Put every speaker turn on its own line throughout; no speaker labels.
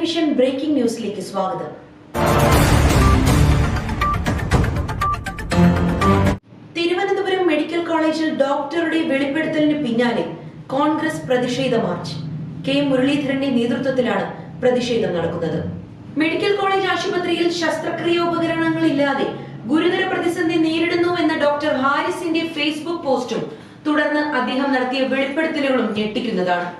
Television breaking ന്യൂസിലേക്ക് സ്വാഗതം. Thiruvananthapuram medical കോളേജിൽ ഡോക്ടറുടെ വെളിപ്പെടുത്തലിന് പിന്നാലെ കോൺഗ്രസ് പ്രതിഷേധ മാർച്ച്. കെ മുരളീധരന്റെ നേതൃത്വത്തിലാണ് പ്രതിഷേധം നടക്കുന്നത്. മെഡിക്കൽ കോളേജ് ആശുപത്രിയിൽ ശസ്ത്രക്രിയോപകരണങ്ങളില്ലാതെ ഗുരുതര പ്രതിസന്ധി നേരിടുന്നുവെന്ന ഡോക്ടർ ഹാരിസിന്റെ ഫേസ്ബുക്ക് പോസ്റ്റും തുടർന്ന് അദ്ദേഹം നടത്തിയ വെളിപ്പെടുത്തലുകളും ഞെട്ടിക്കുന്നതാണ്.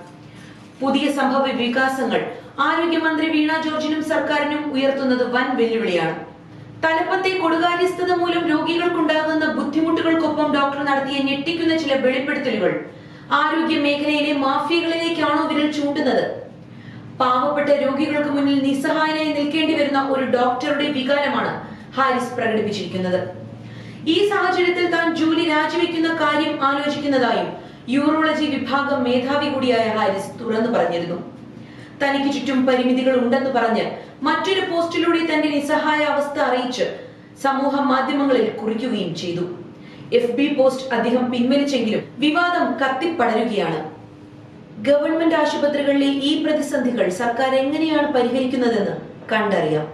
പുതിയ സംഭവ വികാസങ്ങൾ ആരോഗ്യമന്ത്രി വീണ ജോർജിനും സർക്കാരിനും ഉയർത്തുന്നത് വൻ വെല്ലുവിളിയാണ്. തലപ്പത്തെ കൊടുകാര്യസ്ഥത മൂലം രോഗികൾക്കുണ്ടാകുന്ന ബുദ്ധിമുട്ടുകൾക്കൊപ്പം ഡോക്ടർ നടത്തിയ ഞെട്ടിക്കുന്ന ചില വെളിപ്പെടുത്തലുകൾ ആരോഗ്യ മേഖലയിലെ മാഫിയകളിലേക്കാണോ വിരൽ ചൂണ്ടുന്നത്? പാവപ്പെട്ട രോഗികൾക്ക് മുന്നിൽ നിസ്സഹായനായി നിൽക്കേണ്ടി വരുന്ന ഒരു ഡോക്ടറുടെ വികാരമാണ് ഹാരിസ് പ്രകടിപ്പിച്ചിരിക്കുന്നത്. ഈ സാഹചര്യത്തിൽ താൻ ജോലി രാജിവെക്കുന്ന കാര്യം ആലോചിക്കുന്നതായും യൂറോളജി വിഭാഗം മേധാവി കൂടിയായ ഹാരിസ് തുറന്നു പറഞ്ഞിരുന്നു. തനിക്ക് ചുറ്റും പരിമിതികൾ ഉണ്ടെന്ന് പറഞ്ഞ് മറ്റൊരു പോസ്റ്റിലൂടെ തന്റെ നിസ്സഹായ അവസ്ഥ അറിയിച്ച് സമൂഹ മാധ്യമങ്ങളിൽ കുറിക്കുകയും ചെയ്തു. FB പോസ്റ്റ് അദ്ദേഹം പിൻവലിച്ചെങ്കിലും വിവാദം കത്തിപ്പടരുകയാണ്. ഗവൺമെന്റ് ആശുപത്രികളിലെ ഈ പ്രതിസന്ധികൾ സർക്കാർ എങ്ങനെയാണ് പരിഹരിക്കുന്നതെന്ന് കണ്ടറിയാം.